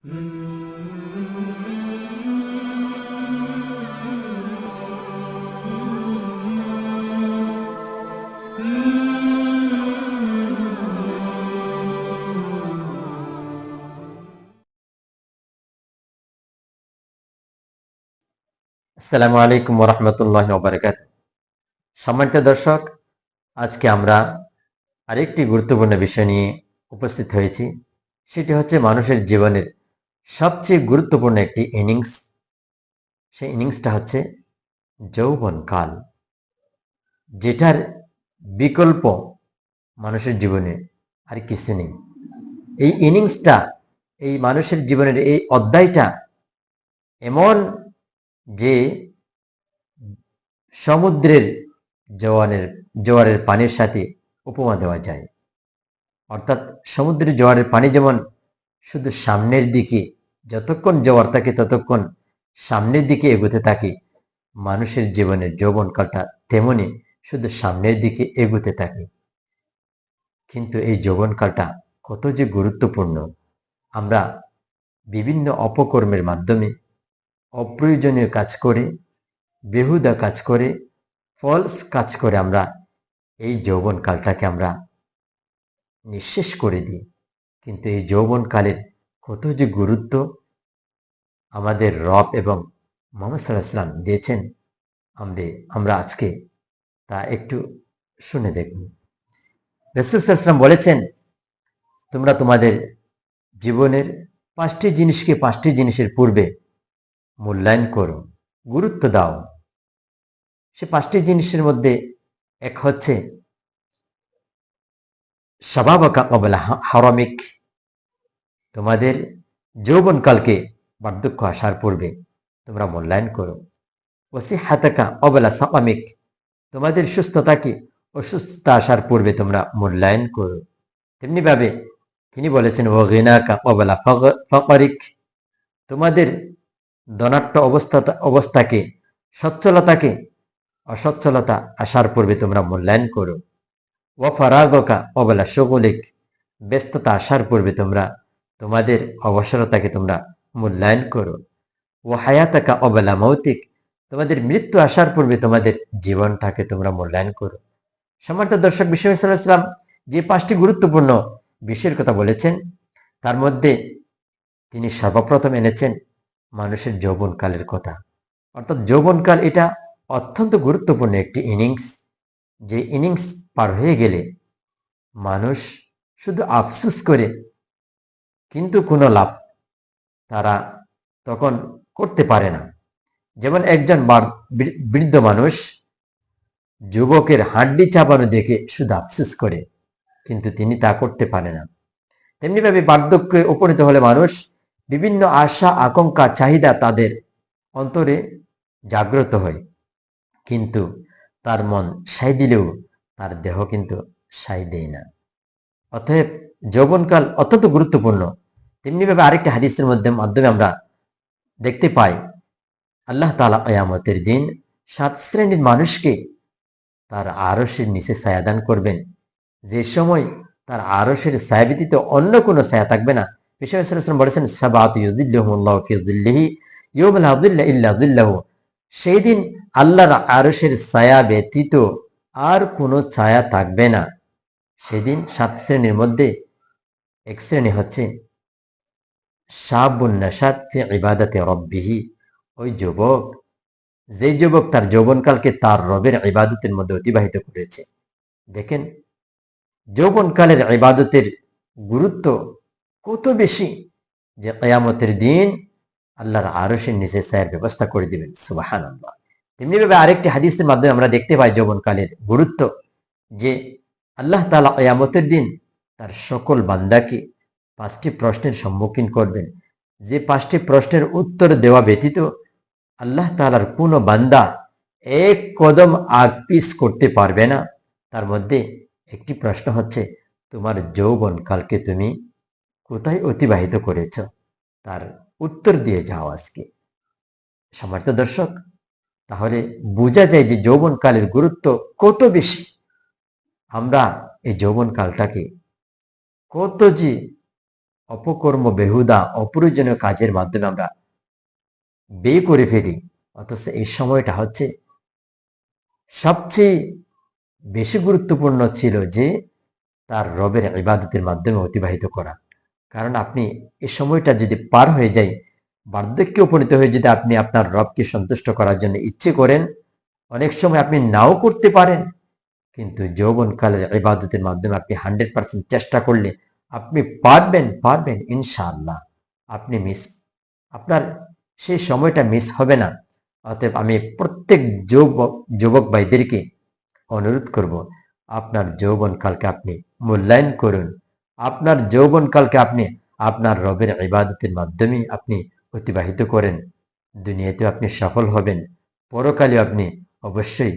আসসালামু আলাইকুম ওরহমতুল্লাহি ওয়া বারাকাতুহু। সম্মানিত দর্শক, আজকে আমরা আরেকটি গুরুত্বপূর্ণ বিষয় নিয়ে উপস্থিত হয়েছি। সেটি হচ্ছে মানুষের জীবনের সবচেয়ে গুরুত্বপূর্ণ একটি ইনিংস। সেই ইনিংসটা হচ্ছে যৌবনকাল, যেটার বিকল্প মানুষের জীবনে আর কিছু নেই। এই ইনিংসটা, এই মানুষের জীবনের এই অধ্যায়টা এমন যে সমুদ্রের জোয়ারের পানির সাথে উপমা দেওয়া যায়। অর্থাৎ সমুদ্রের জোয়ারের পানি যেমন শুধু সামনের দিকে, যতক্ষণ জোয়ার থাকে ততক্ষণ সামনের দিকে এগোতে থাকে, মানুষের জীবনের যৌবনকালটা তেমনি শুধু সামনের দিকে এগোতে থাকে। কিন্তু এই যৌবনকালটা কত যে গুরুত্বপূর্ণ, আমরা বিভিন্ন অপকর্মের মাধ্যমে, অপ্রয়োজনীয় কাজ করে, বেহুদা কাজ করে, ফলস কাজ করে আমরা এই যৌবনকালটাকে আমরা নিঃশেষ করে দিই। কিন্তু এই যৌবনকালের কত যে গুরুত্ব আমাদের রব এবং মুহাম্মদ সাল্লাল্লাহু আলাইহি ওয়াসাল্লাম দিয়েছেন, আমরা আজকে তা একটু শুনে দেখব। রাসূল সাল্লাল্লাহু আলাইহি ওয়াসাল্লাম বলেছেন, তোমরা তোমাদের জীবনের 5টি জিনিসকে 5টি জিনিসের পূর্বে মূল্যায়ন করো, গুরুত্ব দাও। সে 5টি জিনিসের মধ্যে এক হচ্ছে শাবাবাকা ক্বাবলা হারামিক, তোমাদের যৌবনকালকে বার্ধক্য আসার পূর্বে তোমরা মূল্যায়ন করো। ওয়াসিহাতাকা ক্বাবলা সাকামিক, তোমাদের সুস্থতাকে অসুস্থতা আসার পূর্বে তোমরা মূল্যায়ন করো। তেমনি ভাবে তিনি বলেছেন ওয়াগিনাকা ক্বাবলা ফাকরিক, তোমাদের ধনাঢ্য অবস্থাকে, সচ্ছলতাকে অসচ্ছলতা আসার পূর্বে তোমরা মূল্যায়ন করো। ওয়া ফারাগকা ক্বাবলা শুগুলিক, ব্যস্ততা আসার পূর্বে তোমরা তোমাদের অবসরতাকে তোমরা মূল্যায়ন করো। ও হায়াতাকা ক্বাবলা মাউতিক, তোমাদের মৃত্যু আসার পূর্বে তোমাদের জীবনটাকে তোমরা মূল্যায়ন করো। সম্মানিত দর্শক, বিশ্বনবী সাল্লাল্লাহু আলাইহি ওয়াসাল্লাম যে 5টি গুরুত্বপূর্ণ বিষয়ের কথা বলেছেন, তার মধ্যে তিনি সর্বপ্রথম এনেছেন মানুষের যৌবনকালের কথা। অর্থাৎ যৌবনকাল এটা অত্যন্ত গুরুত্বপূর্ণ একটি ইনিংস, যে ইনিংস পার হয়ে গেলে মানুষ শুধু আফসোস করে, কিন্তু কোনো লাভ তারা তখন করতে পারে না। যেমন একজন বৃদ্ধ মানুষ যুবকের হাড্ডি চাপানো দেখে শুধু আফসোস করে, কিন্তু তিনি তা করতে পারে না। তেমনিভাবে বার্ধক্যে উপনীত হলে মানুষ বিভিন্ন আশা, আকাঙ্ক্ষা, চাহিদা তাদের অন্তরে জাগ্রত হয়, কিন্তু তার মন সায় দিলেও তার দেহ কিন্তু সায় দেয় না। অতএব যৌবনকাল অত্যন্ত গুরুত্বপূর্ণ। তেমনিভাবে আরেকটি হাদিসের মাধ্যমে আমরা দেখতে পাই, আল্লাহ তাআলা কিয়ামতের দিন 7 শ্রেণীর মানুষকে তার আরশের নিচে ছায়াদান করবেন, যে সময় তার আরশের ছায়া ব্যতীত অন্য কোনো ছায়া থাকবে না। বিশ্বনবী সাল্লাল্লাহু আলাইহি ওয়াসাল্লাম বলেছেন, সাবাতু ইউযিল্লুহুমুল্লাহু ফি যিল্লিহি ইয়াওমা লা যিল্লা ইল্লা যিল্লাহু, সেই দিন আল্লাহর আরশের ছায়া ব্যতীত আর কোনো ছায়া থাকবে না। সেদিন 7 শ্রেণীর মধ্যে এক শ্রেণী হচ্ছে শাবুন নাশাত ফি ইবাদাতি রাব্বিহি, ওই যুবক, যে যুবক তার যৌবনকালকে তার রবের ইবাদতের মধ্যে অতিবাহিত করেছে। দেখেন যৌবনকালের ইবাদতের গুরুত্ব কত বেশি, যে কিয়ামতের দিন আল্লাহর আরশের নিচে ছায়ার ব্যবস্থা করে দিবেন। সুবহানাল্লাহ। তেমনিভাবে আরেকটি হাদিসের মাধ্যমে আমরা দেখতে পাই যৌবনকালের গুরুত্ব, যে আল্লাহ তাআলা কিয়ামতের দিন তার সকল বান্দাকে 5টি প্রশ্নের সম্মুখীন করবেন, যে 5টি প্রশ্নের উত্তর দেওয়া ব্যতীত আল্লাহ তাআলার কোনো বান্দা এক কদম আগ পিছ করতে পারবে না। তার মধ্যে একটি প্রশ্ন হচ্ছে, তোমার যৌবনকালকে তুমি কোথায় অতিবাহিত করেছ? তার উত্তর দিয়ে যাও আজকে। সম্মানিত দর্শক, তাহলে বোঝা যায় যে যৌবনকালের গুরুত্ব কত বেশি। আমরা এই যৌবনকালটাকে কত যে অপকর্ম, বেহুদা, অপ্রয়োজনীয় কাজের মাধ্যমে আমরা ব্যয় করে ফেলি। অথচ এই সময়টা হচ্ছে সবচেয়ে বেশি গুরুত্বপূর্ণ ছিল যে তার রবের ইবাদতের মাধ্যমে অতিবাহিত করা। কারণ আপনি এই সময়টা যদি পার হয়ে যায়, বার্ধক্যে উপনীত হয়ে যদি আপনি আপনার রবকে সন্তুষ্ট করার জন্য ইচ্ছে করেন, অনেক সময় আপনি নাও করতে পারেন, কিন্তু যৌবনকালের ইবাদতের মাধ্যমে আপনি 100% চেষ্টা করলে আপনি পারবেন ইনশাআল্লাহ। আপনি আপনার সেই সময়টা মিস হবে না। অতএব আমি প্রত্যেক যুবক ভাইদেরকে অনুরোধ করব, আপনার যৌবনকালকে আপনি মূল্যায়ন করুন। আপনার যৌবনকালকে আপনি আপনার রবের ইবাদতের মাধ্যমে আপনি অতিবাহিত করেন। দুনিয়াতেও আপনি সফল হবেন, পরকালেও আপনি অবশ্যই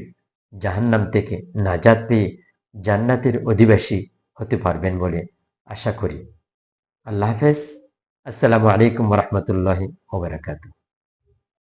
জাহান্নাম থেকে নাজাত পেয়ে জান্নাতের অধিবাসী হতে পারবেন বলে আশা করি। আল্লাহ হাফেজ। আসসালামু আলাইকুম ওয়া রাহমাতুল্লাহি ওয়া বারাকাতুহু।